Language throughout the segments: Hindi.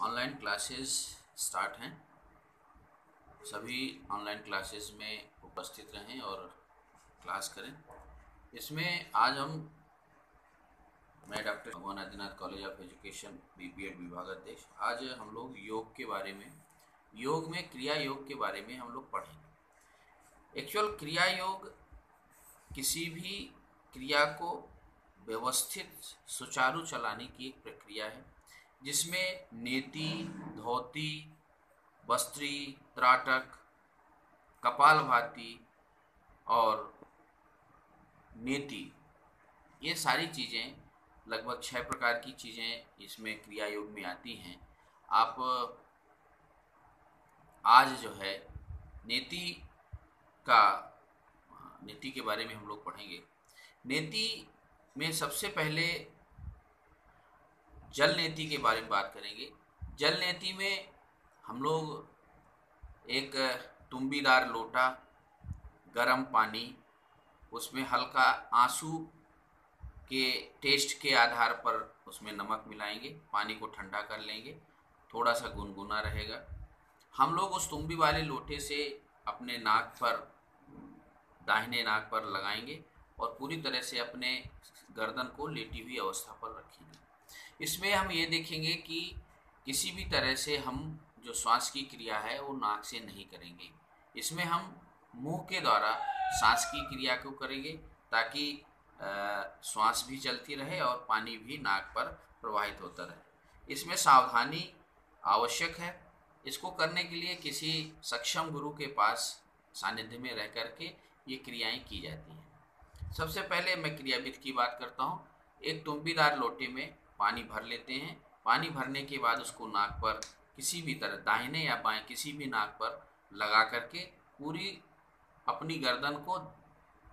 ऑनलाइन क्लासेस स्टार्ट हैं। सभी ऑनलाइन क्लासेस में उपस्थित रहें और क्लास करें। इसमें आज मैं डॉक्टर भगवान Adinath college of education BPEd विभाग अध्यक्ष, आज हम लोग योग के बारे में, योग में क्रिया योग के बारे में हम लोग पढ़ेंगे। एक्चुअल क्रिया योग किसी भी क्रिया को व्यवस्थित सुचारू चलाने की एक प्रक्रिया है, जिसमें नेति, धोती, बस्त्री, त्राटक, कपालभाति और नेति, ये सारी चीज़ें, लगभग 6 प्रकार की चीज़ें इसमें क्रिया योग में आती हैं। आप आज जो है नेति के बारे में हम लोग पढ़ेंगे। नेति में सबसे पहले जल नेति के बारे में बात करेंगे। जल नेति में हम लोग एक तुम्बीदार लोटा, गरम पानी, उसमें हल्का आंसू के टेस्ट के आधार पर उसमें नमक मिलाएंगे, पानी को ठंडा कर लेंगे, थोड़ा सा गुनगुना रहेगा। हम लोग उस तुम्बी वाले लोटे से अपने नाक पर, दाहिने नाक पर लगाएंगे और पूरी तरह से अपने गर्दन को लेटी हुई अवस्था पर रखेंगे। इसमें हम ये देखेंगे कि किसी भी तरह से हम जो श्वास की क्रिया है वो नाक से नहीं करेंगे। इसमें हम मुंह के द्वारा सांस की क्रिया को करेंगे, ताकि श्वास भी चलती रहे और पानी भी नाक पर प्रवाहित होता रहे। इसमें सावधानी आवश्यक है। इसको करने के लिए किसी सक्षम गुरु के पास सानिध्य में रह करके ये क्रियाएं की जाती हैं। सबसे पहले मैं क्रियाविधि की बात करता हूँ। एक तुम्बीदार लोटे में पानी भर लेते हैं। पानी भरने के बाद उसको नाक पर किसी भी तरह, दाहिने या बाएं किसी भी नाक पर लगा करके पूरी अपनी गर्दन को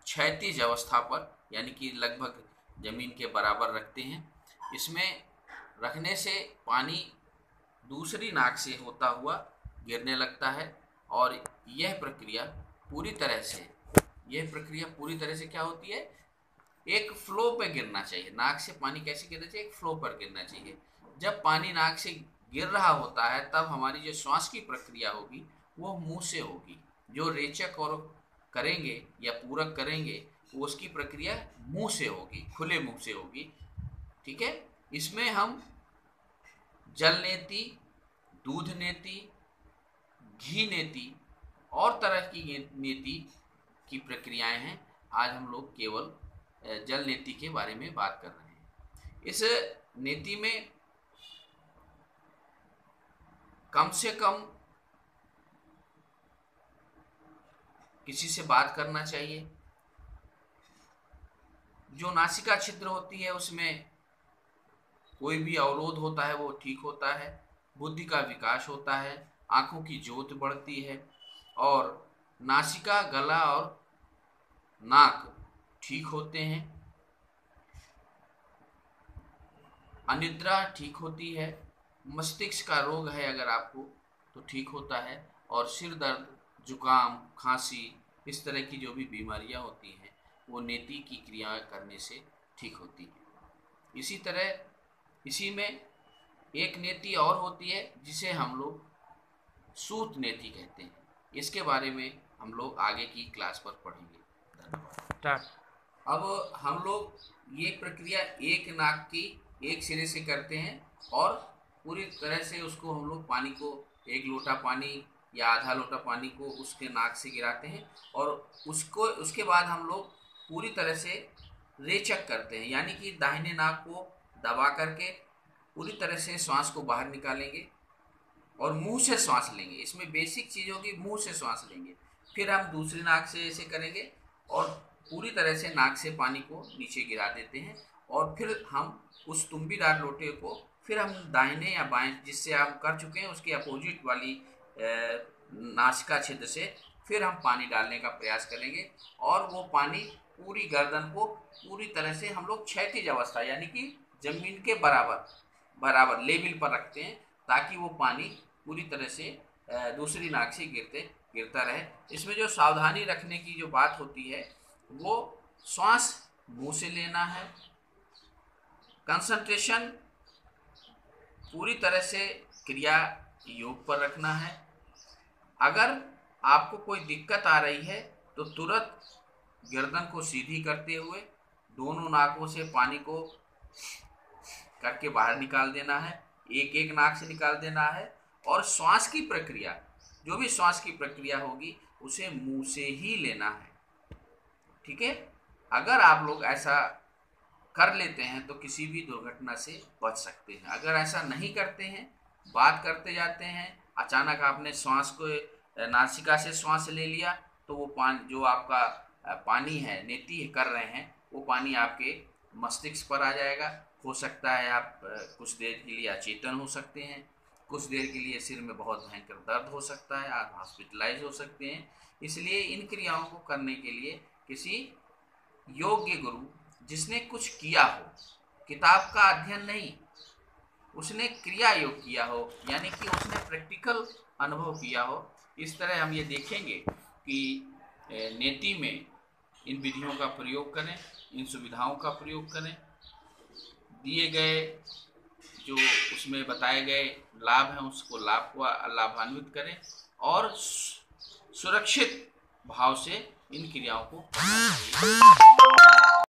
क्षैतिज अवस्था पर, यानी कि लगभग जमीन के बराबर रखते हैं। इसमें रखने से पानी दूसरी नाक से होता हुआ गिरने लगता है और यह प्रक्रिया पूरी तरह से क्या होती है, एक फ्लो पे गिरना चाहिए। नाक से पानी कैसे गिरना चाहिए, एक फ्लो पर गिरना चाहिए। जब पानी नाक से गिर रहा होता है तब हमारी जो श्वास की प्रक्रिया होगी वो मुंह से होगी। जो रेचक और करेंगे या पूरक करेंगे वो उसकी प्रक्रिया मुंह से होगी, खुले मुंह से होगी। ठीक है। इसमें हम जल नेति, दूध नेति, घी नेति और तरह की नेति की प्रक्रियाएं हैं। आज हम लोग केवल जल नेति के बारे में बात कर रहे हैं। इस नेति में कम से कम किसी से बात करना चाहिए। जो नासिका छिद्र होती है उसमें कोई भी अवरोध होता है वो ठीक होता है, बुद्धि का विकास होता है, आंखों की ज्योत बढ़ती है और नासिका, गला और नाक ठीक होते हैं। अनिद्रा ठीक होती है। मस्तिष्क का रोग है अगर आपको तो ठीक होता है। और सिर दर्द, जुकाम, खांसी, इस तरह की जो भी बीमारियां होती हैं वो नेति की क्रिया करने से ठीक होती है। इसी तरह इसी में एक नेति और होती है जिसे हम लोग सूत नेति कहते हैं। इसके बारे में हम लोग आगे की क्लास पर पढ़ेंगे। धन्यवाद। अब हम लोग ये प्रक्रिया एक नाक की एक सिरे से करते हैं और पूरी तरह से उसको हम लोग पानी को, एक लोटा पानी या आधा लोटा पानी को उसके नाक से गिराते हैं और उसके बाद हम लोग पूरी तरह से रेचक करते हैं, यानी कि दाहिने नाक को दबा करके पूरी तरह से श्वास को बाहर निकालेंगे और मुंह से श्वास लेंगे। इसमें बेसिक चीज़ होगी, मुंह से श्वास लेंगे। फिर हम दूसरी नाक से ऐसे करेंगे और पूरी तरह से नाक से पानी को नीचे गिरा देते हैं और फिर हम उस तुम्बीदार लोटे को फिर हम दाहिने या बाएं, जिससे हम कर चुके हैं उसके अपोजिट वाली नासिका छिद्र से फिर हम पानी डालने का प्रयास करेंगे और वो पानी पूरी गर्दन को पूरी तरह से हम लोग क्षैतिज अवस्था, यानी कि जमीन के बराबर लेवल पर रखते हैं, ताकि वो पानी पूरी तरह से दूसरी नाक से गिरता रहे। इसमें जो सावधानी रखने की जो बात होती है वो श्वास मुंह से लेना है। कंसंट्रेशन पूरी तरह से क्रिया योग पर रखना है। अगर आपको कोई दिक्कत आ रही है तो तुरंत गर्दन को सीधी करते हुए दोनों नाकों से पानी को करके बाहर निकाल देना है, एक एक नाक से निकाल देना है। और श्वास की प्रक्रिया, जो भी श्वास की प्रक्रिया होगी उसे मुंह से ही लेना है, ठीक है। अगर आप लोग ऐसा कर लेते हैं तो किसी भी दुर्घटना से बच सकते हैं। अगर ऐसा नहीं करते हैं, बात करते जाते हैं, अचानक आपने श्वास को नासिका से श्वास ले लिया तो वो पानी जो आपका पानी है, नेति कर रहे हैं, वो पानी आपके मस्तिष्क पर आ जाएगा। हो सकता है आप कुछ देर के लिए अचेतन हो सकते हैं, कुछ देर के लिए सिर में बहुत भयंकर दर्द हो सकता है, आप हॉस्पिटलाइज हो सकते हैं। इसलिए इन क्रियाओं को करने के लिए किसी योग्य गुरु, जिसने कुछ किया हो, किताब का अध्ययन नहीं, उसने क्रिया योग किया हो, यानी कि उसने प्रैक्टिकल अनुभव किया हो। इस तरह हम ये देखेंगे कि नेति में इन विधियों का प्रयोग करें, इन सुविधाओं का प्रयोग करें, दिए गए जो उसमें बताए गए लाभ हैं उसको लाभान्वित करें और सुरक्षित भाव से इन क्रियाओं को करना चाहिए।